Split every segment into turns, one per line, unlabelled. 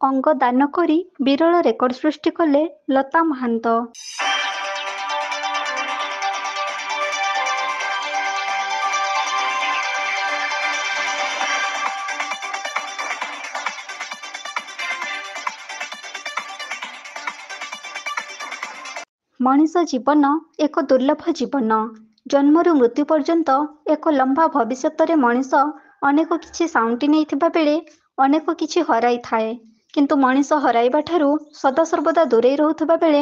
ଅଙ୍ଗ ଦାନ କରି ବିରଳ ରେକର୍ଡ ସୃଷ୍ଟି କଲେ ଲତା ମହାନ୍ତ। ମଣିଷ ଜୀବନ ଏକ ଦୁର୍ଲଭ ଜୀବନ। ଜନ୍ମରୁ ମୃତ୍ୟୁ ପର୍ଯ୍ୟନ୍ତ ଏକ ଲମ୍ବା ଭବିଷ୍ୟତରେ ମଣିଷ ଅନେକ କିଛି ସାଉଁଟି ନେଇଥିବା ବେଳେ ଅନେକ କିଛି ହରାଇଥାଏ। କିନ୍ତୁ ମଣିଷ ହରାଇବା ଠାରୁ ସଦାସର୍ବଦା ଦୂରେଇ ରହୁଥିବା ବେଳେ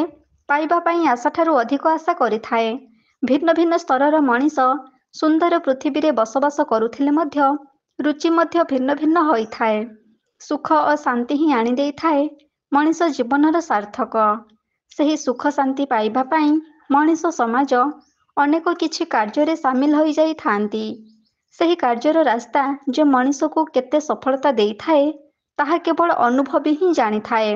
ପାଇବା ପାଇଁ ଆଶାଠାରୁ ଅଧିକ ଆଶା କରିଥାଏ। ଭିନ୍ନ ଭିନ୍ନ ସ୍ତରର ମଣିଷ ସୁନ୍ଦର ପୃଥିବୀରେ ବସବାସ କରୁଥିଲେ ମଧ୍ୟ ରୁଚି ମଧ୍ୟ ଭିନ୍ନ ଭିନ୍ନ ହୋଇଥାଏ। ସୁଖ ଓ ଶାନ୍ତି ହିଁ ଆଣିଦେଇଥାଏ ମଣିଷ ଜୀବନର ସାର୍ଥକ। ସେହି ସୁଖ ଶାନ୍ତି ପାଇବା ପାଇଁ ମଣିଷ ସମାଜ ଅନେକ କିଛି କାର୍ଯ୍ୟରେ ସାମିଲ ହୋଇଯାଇଥାନ୍ତି। ସେହି କାର୍ଯ୍ୟର ରାସ୍ତା ଯେ ମଣିଷକୁ କେତେ ସଫଳତା ଦେଇଥାଏ ତାହା କେବଳ ଅନୁଭବୀ ହିଁ ଜାଣିଥାଏ।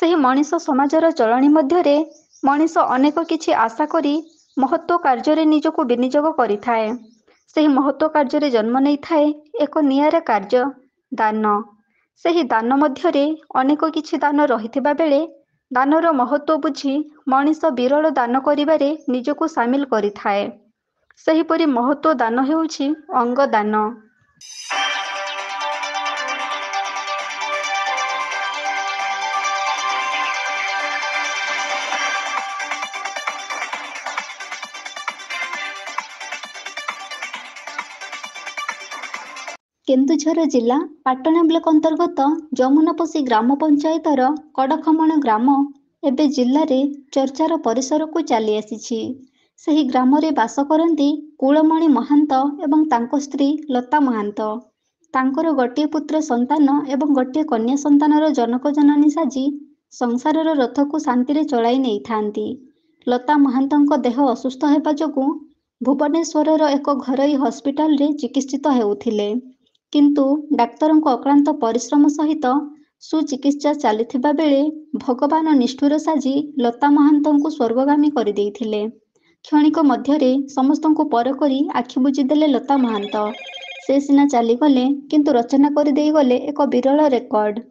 ସେହି ମଣିଷ ସମାଜର ଚଳଣି ମଧ୍ୟରେ ମଣିଷ ଅନେକ କିଛି ଆଶା କରି ମହତ୍ତ୍ୱ କାର୍ଯ୍ୟରେ ନିଜକୁ ବିନିଯୋଗ କରିଥାଏ। ସେହି ମହତ୍ତ୍ୱ କାର୍ଯ୍ୟରେ ଜନ୍ମ ନେଇଥାଏ ଏକ ନିଆରା କାର୍ଯ୍ୟ, ଦାନ। ସେହି ଦାନ ମଧ୍ୟରେ ଅନେକ କିଛି ଦାନ ରହିଥିବା ବେଳେ ଦାନର ମହତ୍ତ୍ୱ ବୁଝି ମଣିଷ ବିରଳ ଦାନ କରିବାରେ ନିଜକୁ ସାମିଲ କରିଥାଏ। ସେହିପରି ମହତ୍ତ୍ୱ ଦାନ ହେଉଛି ଅଙ୍ଗ ଦାନ। କେନ୍ଦୁଝର ଜିଲ୍ଲା ପାଟଣା ବ୍ଲକ ଅନ୍ତର୍ଗତ ଯମୁନାପୋଷି ଗ୍ରାମ ପଞ୍ଚାୟତର କଡ଼ଖମଣ ଗ୍ରାମ ଏବେ ଜିଲ୍ଲାରେ ଚର୍ଚ୍ଚାର ପରିସରକୁ ଚାଲି ଆସିଛି। ସେହି ଗ୍ରାମରେ ବାସ କରନ୍ତି କୁଳମଣି ମହାନ୍ତ ଏବଂ ତାଙ୍କ ସ୍ତ୍ରୀ ଲତା ମହାନ୍ତ। ତାଙ୍କର ଗୋଟିଏ ପୁତ୍ର ସନ୍ତାନ ଏବଂ ଗୋଟିଏ କନ୍ୟା ସନ୍ତାନର ଜନକ ଜନନୀ ସାଜି ସଂସାରର ରଥକୁ ଶାନ୍ତିରେ ଚଳାଇ ନେଇଥାନ୍ତି। ଲତା ମହାନ୍ତଙ୍କ ଦେହ ଅସୁସ୍ଥ ହେବା ଯୋଗୁଁ ଭୁବନେଶ୍ୱରର ଏକ ଘରୋଇ ହସ୍ପିଟାଲରେ ଚିକିତ୍ସିତ ହେଉଥିଲେ। କିନ୍ତୁ ଡାକ୍ତରଙ୍କ ଅକ୍ଳାନ୍ତ ପରିଶ୍ରମ ସହିତ ସୁଚିକିତ୍ସା ଚାଲିଥିବା ବେଳେ ଭଗବାନ ନିଷ୍ଠୁର ସାଜି ଲତା ମହାନ୍ତଙ୍କୁ ସ୍ୱର୍ଗଗାମୀ କରିଦେଇଥିଲେ। କ୍ଷଣିକ ମଧ୍ୟରେ ସମସ୍ତଙ୍କୁ ପର କରି ଆଖି ବୁଜିଦେଲେ ଲତା ମହାନ୍ତ। ସେ ସିନା ଚାଲିଗଲେ କିନ୍ତୁ ରଚନା କରିଦେଇ ଗଲେ ଏକ ବିରଳ ରେକର୍ଡ।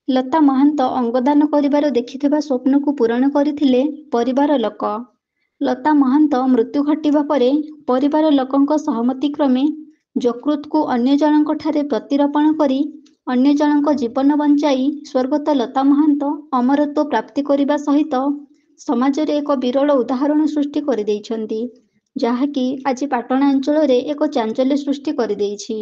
ଲତା ମହାନ୍ତ ଅଙ୍ଗଦାନ କରିବାର ଦେଖିଥିବା ସ୍ୱପ୍ନକୁ ପୂରଣ କରିଥିଲେ ପରିବାର ଲୋକ। ଲତା ମହାନ୍ତ ମୃତ୍ୟୁ ଘଟିବା ପରେ ପରିବାର ଲୋକଙ୍କ ସହମତିକ୍ରମେ ଯକୃତକୁ ଅନ୍ୟ ଜଣଙ୍କଠାରେ ପ୍ରତିରୋପଣ କରି ଅନ୍ୟ ଜଣଙ୍କ ଜୀବନ ବଞ୍ଚାଇ ସ୍ୱର୍ଗତ ଲତା ମହାନ୍ତ ଅମରତ୍ୱ ପ୍ରାପ୍ତି କରିବା ସହିତ ସମାଜରେ ଏକ ବିରଳ ଉଦାହରଣ ସୃଷ୍ଟି କରିଦେଇଛନ୍ତି, ଯାହାକି ଆଜି ପାଟଣା ଅଞ୍ଚଳରେ ଏକ ଚାଞ୍ଚଲ୍ୟ ସୃଷ୍ଟି କରିଦେଇଛି।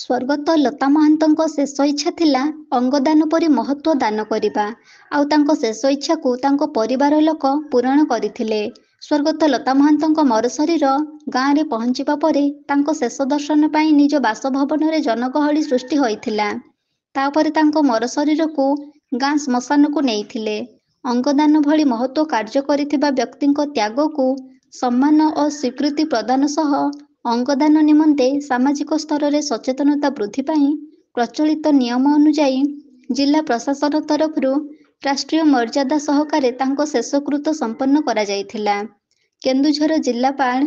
ସ୍ୱର୍ଗତ ଲତା ମହାନ୍ତଙ୍କ ଶେଷ ଇଚ୍ଛା ଥିଲା ଅଙ୍ଗଦାନ ପରି ମହତ୍ତ୍ୱ ଦାନ କରିବା, ଆଉ ତାଙ୍କ ଶେଷ ଇଚ୍ଛାକୁ ତାଙ୍କ ପରିବାର ଲୋକ ପୂରଣ କରିଥିଲେ। ସ୍ୱର୍ଗତ ଲତା ମହାନ୍ତଙ୍କ ମରଶରୀର ଗାଁରେ ପହଞ୍ଚିବା ପରେ ତାଙ୍କ ଶେଷ ଦର୍ଶନ ପାଇଁ ନିଜ ବାସଭବନରେ ଜନଗହଳି ସୃଷ୍ଟି ହୋଇଥିଲା। ତାପରେ ତାଙ୍କ ମରଶରୀରକୁ ଗାଁ ଶ୍ମଶାନକୁ ନେଇଥିଲେ। ଅଙ୍ଗଦାନ ଭଳି ମହତ୍ତ୍ୱ କାର୍ଯ୍ୟ କରିଥିବା ବ୍ୟକ୍ତିଙ୍କ ତ୍ୟାଗକୁ ସମ୍ମାନ ଓ ସ୍ୱୀକୃତି ପ୍ରଦାନ ସହ ଅଙ୍ଗଦାନ ନିମନ୍ତେ ସାମାଜିକ ସ୍ତରରେ ସଚେତନତା ବୃଦ୍ଧି ପାଇଁ ପ୍ରଚଳିତ ନିୟମ ଅନୁଯାୟୀ ଜିଲ୍ଲା ପ୍ରଶାସନ ତରଫରୁ ରାଷ୍ଟ୍ରୀୟ ମର୍ଯ୍ୟାଦା ସହକାରେ ତାଙ୍କ ଶେଷକୃତ୍ୟ ସମ୍ପନ୍ନ କରାଯାଇଥିଲା। କେନ୍ଦୁଝର ଜିଲ୍ଲାପାଳ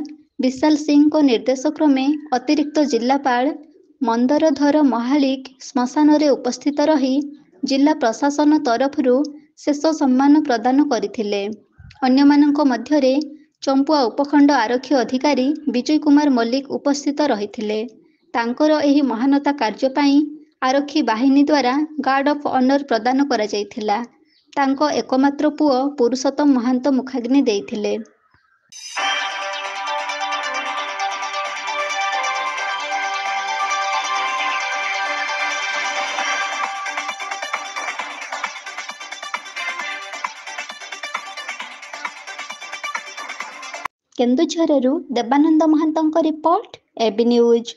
ବିଶାଲ ସିଂଙ୍କ ନିର୍ଦ୍ଦେଶ କ୍ରମେ ଅତିରିକ୍ତ ଜିଲ୍ଲାପାଳ ମନ୍ଦରଧର ମହାଳିକ ଶ୍ମଶାନରେ ଉପସ୍ଥିତ ରହି ଜିଲ୍ଲା ପ୍ରଶାସନ ତରଫରୁ ଶେଷ ସମ୍ମାନ ପ୍ରଦାନ କରିଥିଲେ। ଅନ୍ୟମାନଙ୍କ ମଧ୍ୟରେ ଚମ୍ପୁଆ ଉପଖଣ୍ଡ ଆରକ୍ଷୀ ଅଧିକାରୀ ବିଜୟ କୁମାର ମଲ୍ଲିକ ଉପସ୍ଥିତ ରହିଥିଲେ। ତାଙ୍କର ଏହି ମହାନତା କାର୍ଯ୍ୟ ପାଇଁ ଆରକ୍ଷୀ ବାହିନୀ ଦ୍ୱାରା ଗାର୍ଡ ଅଫ୍ ଅନର ପ୍ରଦାନ କରାଯାଇଥିଲା। ତାଙ୍କ ଏକମାତ୍ର ପୁଅ ପୁରୁଷୋତ୍ତମ ମହାନ୍ତ ମୁଖାଗ୍ନି ଦେଇଥିଲେ। କେନ୍ଦୁଝରରୁ ଦେବାନନ୍ଦ ମହାନ୍ତଙ୍କ ରିପୋର୍ଟ, এবি ନ୍ୟୁଜ।